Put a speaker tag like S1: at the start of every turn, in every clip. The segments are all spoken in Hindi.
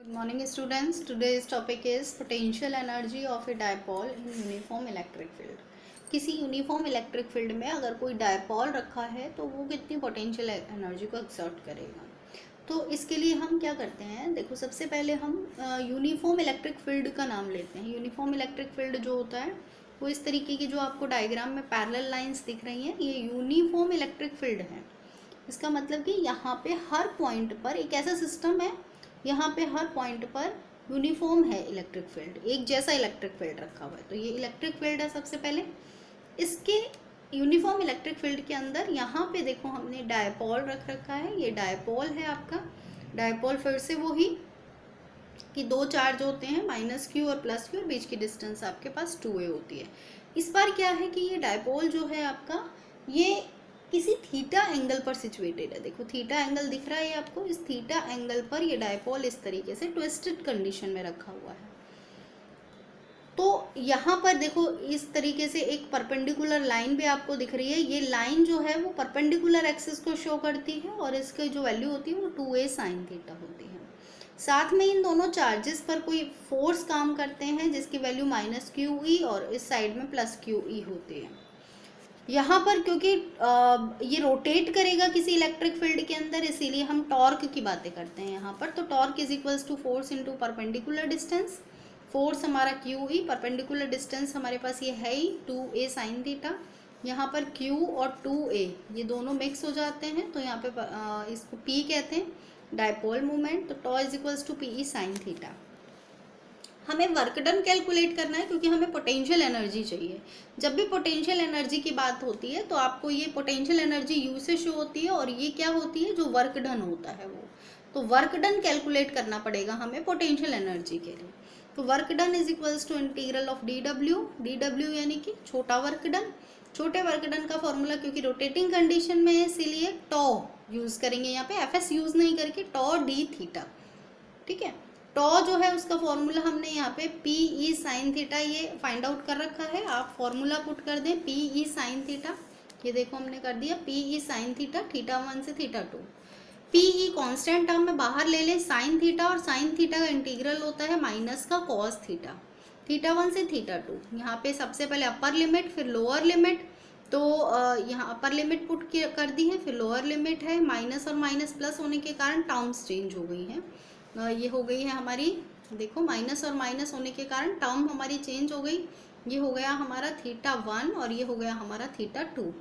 S1: Good morning students. Today's topic is potential energy of a dipole in uniform electric field. किसी यूनिफॉर्म इलेक्ट्रिक फील्ड में अगर कोई डायपोल रखा है तो वो कितनी पोटेंशियल एनर्जी को एक्सर्ट करेगा। तो इसके लिए हम क्या करते हैं, देखो सबसे पहले हम यूनिफॉर्म इलेक्ट्रिक फील्ड का नाम लेते हैं। यूनिफॉर्म इलेक्ट्रिक फील्ड जो होता है वो इस तरीके की, जो आपको डायग्राम में पैरेलल लाइंस दिख रही हैं, ये यूनिफॉर्म इलेक्ट्रिक फील्ड है। इसका मतलब कि यहाँ पे हर पॉइंट पर एक ऐसा सिस्टम है, यहाँ पे हर पॉइंट पर यूनिफॉर्म है इलेक्ट्रिक फील्ड, एक जैसा इलेक्ट्रिक फील्ड रखा हुआ है। तो ये इलेक्ट्रिक फील्ड है सबसे पहले। इसके यूनिफॉर्म इलेक्ट्रिक फील्ड के अंदर यहाँ पे देखो हमने डायपोल रख रखा है। ये डायपोल है आपका। डायपोल फिर से वही कि दो चार्ज होते हैं, -q और +q, और बीच की डिस्टेंस आपके पास 2a होती है। इस बार क्या है कि ये डायपोल जो है आपका, ये किसी थीटा एंगल पर सिचुएटेड है। देखो थीटा एंगल दिख रहा है आपको, इस थीटा एंगल पर ये डायपोल इस तरीके से ट्विस्टेड कंडीशन में रखा हुआ है। तो यहाँ पर देखो इस तरीके से एक परपेंडिकुलर लाइन भी आपको दिख रही है। ये लाइन जो है वो परपेंडिकुलर एक्सिस को शो करती है और इसकी जो वैल्यू होती है वो 2a sin थीटा होती है। साथ में इन दोनों चार्जेस पर कोई फोर्स काम करते हैं जिसकी वैल्यू -QE और इस साइड में +QE होती है। यहाँ पर क्योंकि ये रोटेट करेगा किसी इलेक्ट्रिक फील्ड के अंदर, इसीलिए हम टॉर्क की बातें करते हैं यहाँ पर। तो torque is equals to force into perpendicular distance. Force हमारा QE, परपेंडिकुलर डिस्टेंस हमारे पास ये है ही 2a sin थीटा। यहाँ पर Q और 2a ये दोनों मिक्स हो जाते हैं, तो यहाँ पे इसको P कहते हैं, डायपोल मोमेंट। तो tau is equals to PE sin theta. हमें वर्क डन कैलकुलेट करना है क्योंकि हमें पोटेंशियल एनर्जी चाहिए। जब भी पोटेंशियल एनर्जी की बात होती है तो आपको ये पोटेंशियल एनर्जी यू से शो होती है, और ये क्या होती है, जो वर्क डन होता है वो। तो वर्क डन कैलकुलेट करना पड़ेगा हमें पोटेंशियल एनर्जी के लिए। तो work done is equals to integral of dw यानी कि छोटा वर्क डन। छोटे वर्क डन का फॉर्मूला, क्योंकि रोटेटिंग कंडीशन में है इसीलिए टॉ यूज करेंगे, यहाँ पे FS यूज नहीं करके टॉ d थीटा। ठीक है, टॉ जो है उसका फॉर्मूला हमने यहाँ पे PE sin थीटा ये फाइंड आउट कर रखा है। आप फॉर्मूला पुट कर दें PE sin थीटा। ये देखो हमने कर दिया PE sin थीटा, θ1 से θ2। PE कांस्टेंट टर्म में बाहर ले लें sin थीटा, और sin थीटा का इंटीग्रल होता है माइनस का cos थीटा, θ1 से θ2। यहाँ पे सबसे पहले अपर लिमिट फिर लोअर लिमिट। तो यहाँ अपर लिमिट पुट कर दी है, फिर लोअर लिमिट है। माइनस और माइनस प्लस होने के कारण टर्म्स चेंज हो गई हैं। ये हो गई है हमारी, देखो माइनस और माइनस होने के कारण टर्म हमारी चेंज हो गई। ये हो गया हमारा θ1 और ये हो गया हमारा θ2।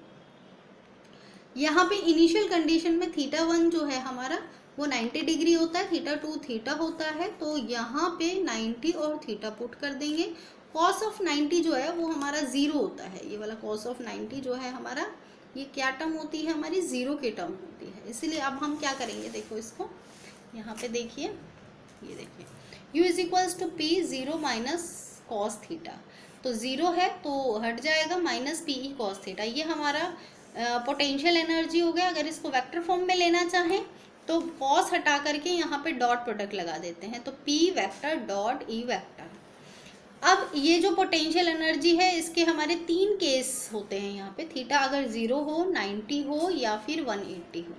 S1: यहाँ पे इनिशियल कंडीशन में θ1 जो है हमारा वो 90 डिग्री होता है, θ2 थीटा होता है। तो यहाँ पे 90 और थीटा पुट कर देंगे। cos ऑफ 90 जो है वो हमारा 0 होता है। ये वाला cos ऑफ 90 जो है हमारा, ये क्या टर्म होती है हमारी, 0 की टर्म होती है। इसलिए अब हम क्या करेंगे, देखो इसको यहाँ पे देखिए, ये देखिए u is equals to P 0 minus cos theta. तो 0 है तो हट जाएगा माइनस PE cos थीटा। ये हमारा पोटेंशियल एनर्जी हो गया। अगर इसको वेक्टर फॉर्म में लेना चाहें तो cos हटा करके यहाँ पे डॉट प्रोडक्ट लगा देते हैं, तो P vector dot E vector. अब ये जो पोटेंशियल एनर्जी है इसके हमारे 3 केस होते हैं यहाँ पे। थीटा अगर 0 हो, 90 हो या फिर 180 हो।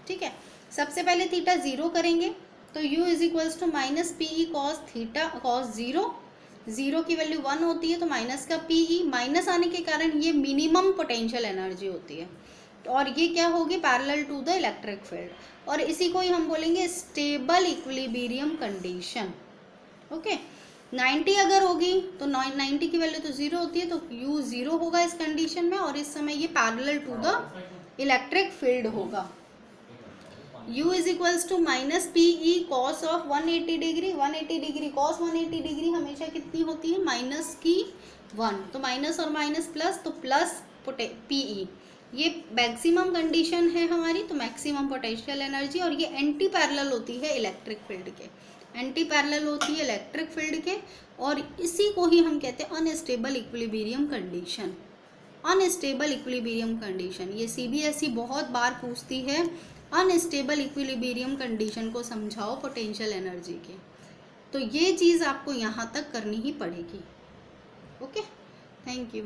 S1: ठीक है, सबसे पहले थीटा 0 करेंगे तो u is equals to minus PE cos theta cos 0 की वैल्यू 1 होती है, तो माइनस का PE, माइनस आने के कारण ये मिनिमम पोटेंशियल एनर्जी होती है, और ये क्या होगी, parallel to the electric field. और इसी को ही हम बोलेंगे स्टेबल इक्विलिब्रियम कंडीशन। ओके, 90 अगर होगी तो 90 की वैल्यू तो 0 होती है, तो u 0 होगा इस कंडीशन में, और इस समय ये parallel to the electric field होगा। u is equals to minus PE cos of 180 degree. 180 degree cos 180 degree हमेशा कितनी होती है, माइनस की 1। तो माइनस और माइनस प्लस, तो प्लस PE। ये मैक्सिमम कंडीशन है हमारी, तो मैक्सिमम पोटेंशियल एनर्जी। और ये एंटी पैरेलल होती है इलेक्ट्रिक फील्ड के, एंटी पैरेलल होती है इलेक्ट्रिक फील्ड के, और इसी को ही हम कहते हैं unstable equilibrium condition. Unstable equilibrium condition ये CBSE बहुत बार पूछती है। अनस्टेबल इक्विलिब्रियम कंडीशन को समझाओ पोटेंशियल एनर्जी के, तो ये चीज़ आपको यहाँ तक करनी ही पड़ेगी। Okay, thank you.